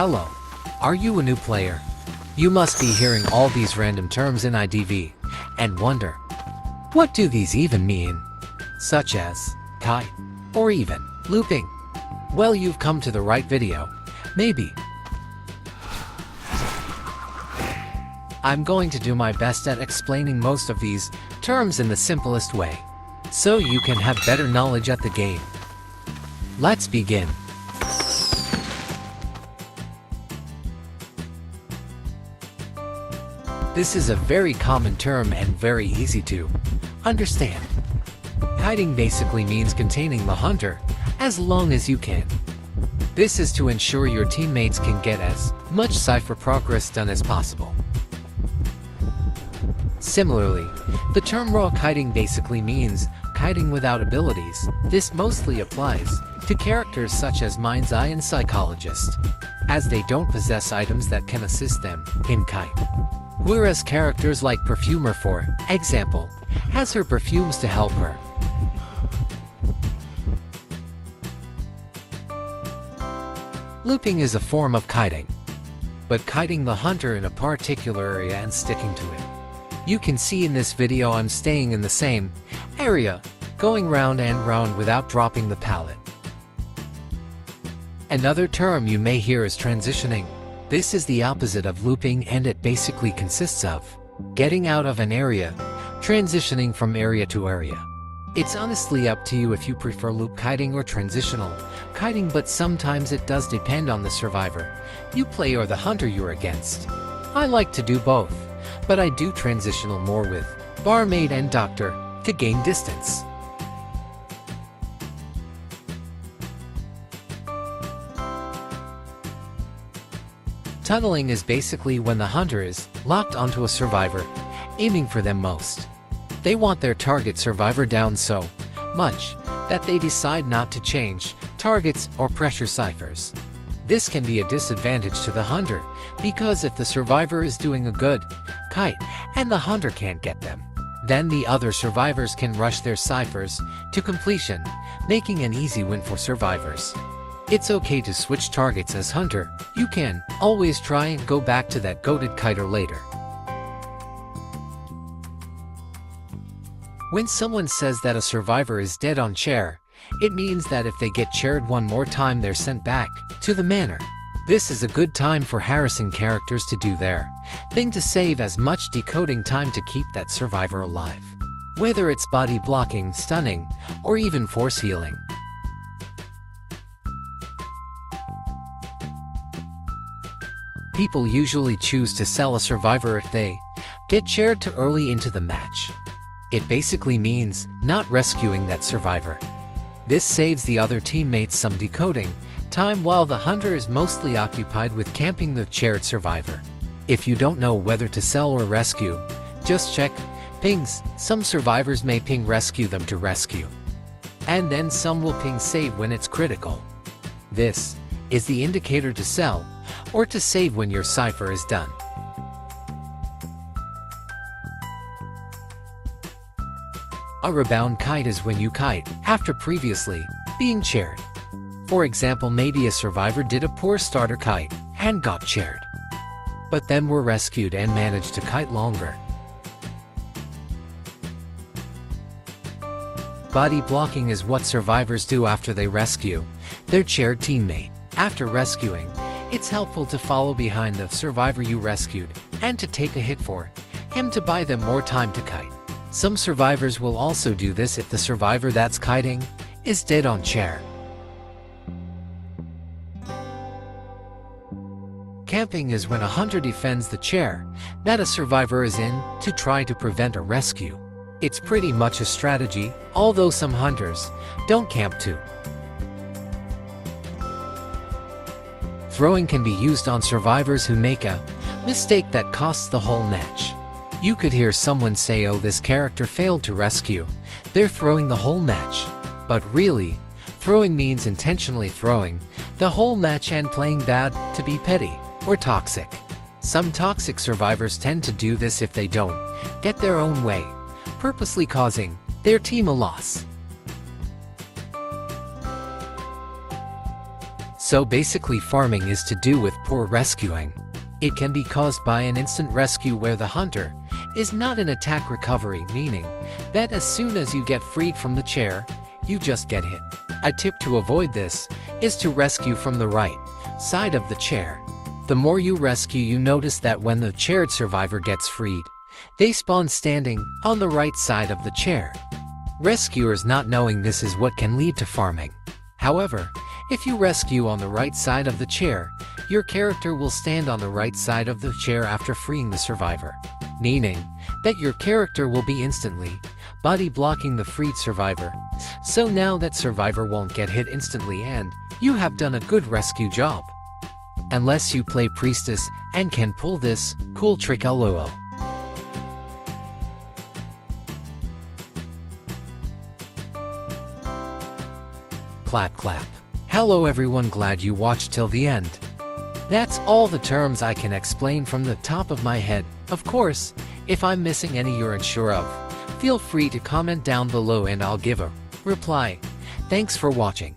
Hello. Are you a new player? You must be hearing all these random terms in IDV and wonder, what do these even mean? Such as kite or even looping. Well, you've come to the right video. Maybe. I'm going to do my best at explaining most of these terms in the simplest way, so you can have better knowledge at the game. Let's begin. This is a very common term and very easy to understand. Kiting basically means containing the hunter as long as you can. This is to ensure your teammates can get as much cipher progress done as possible. Similarly, the term raw kiting basically means kiting without abilities. This mostly applies to characters such as Mind's Eye and Psychologist, as they don't possess items that can assist them in kite. Whereas characters like Perfumer, for example, has her perfumes to help her. Looping is a form of kiting, but kiting the hunter in a particular area and sticking to it. You can see in this video I'm staying in the same area, going round and round without dropping the pallet. Another term you may hear is transitioning. This is the opposite of looping, and it basically consists of getting out of an area, transitioning from area to area. It's honestly up to you if you prefer loop kiting or transitional kiting, but sometimes it does depend on the survivor you play or the hunter you're against. I like to do both, but I do transitional more with barmaid and doctor to gain distance. Tunneling is basically when the hunter is locked onto a survivor, aiming for them most. They want their target survivor down so much that they decide not to change targets or pressure ciphers. This can be a disadvantage to the hunter, because if the survivor is doing a good kite and the hunter can't get them, then the other survivors can rush their ciphers to completion, making an easy win for survivors. It's okay to switch targets as hunter. You can always try and go back to that goated kiter later. When someone says that a survivor is dead on chair, it means that if they get chaired one more time, they're sent back to the manor. This is a good time for harassing characters to do their thing to save as much decoding time to keep that survivor alive. Whether it's body blocking, stunning, or even force healing. People usually choose to sell a survivor if they get chaired too early into the match. It basically means not rescuing that survivor. This saves the other teammates some decoding time while the hunter is mostly occupied with camping the chaired survivor. If you don't know whether to sell or rescue, just check pings. Some survivors may ping rescue them to rescue, and then some will ping save when it's critical. This is the indicator to sell or to save when your cipher is done. A rebound kite is when you kite after previously being chaired. For example, maybe a survivor did a poor starter kite and got chaired, but then were rescued and managed to kite longer. Body blocking is what survivors do after they rescue their chaired teammate. After rescuing, it's helpful to follow behind the survivor you rescued and to take a hit for him to buy them more time to kite. Some survivors will also do this if the survivor that's kiting is dead on chair. Camping is when a hunter defends the chair that a survivor is in to try to prevent a rescue. It's pretty much a strategy, although some hunters don't camp too. Throwing can be used on survivors who make a mistake that costs the whole match. You could hear someone say, "Oh, this character failed to rescue. They're throwing the whole match." But really, throwing means intentionally throwing the whole match and playing bad to be petty or toxic. Some toxic survivors tend to do this if they don't get their own way, purposely causing their team a loss. So basically farming is to do with poor rescuing. It can be caused by an instant rescue where the hunter is not in attack recovery, meaning that as soon as you get freed from the chair, you just get hit. A tip to avoid this is to rescue from the right side of the chair. The more you rescue, you notice that when the chaired survivor gets freed, they spawn standing on the right side of the chair. Rescuers not knowing this is what can lead to farming. However, if you rescue on the right side of the chair, your character will stand on the right side of the chair after freeing the survivor, meaning that your character will be instantly body blocking the freed survivor. So now that survivor won't get hit instantly and you have done a good rescue job. Unless you play priestess and can pull this cool trick, lol. Clap clap. Hello everyone, glad you watched till the end. That's all the terms I can explain from the top of my head. Of course, if I'm missing any you're unsure of, feel free to comment down below and I'll give a reply. Thanks for watching.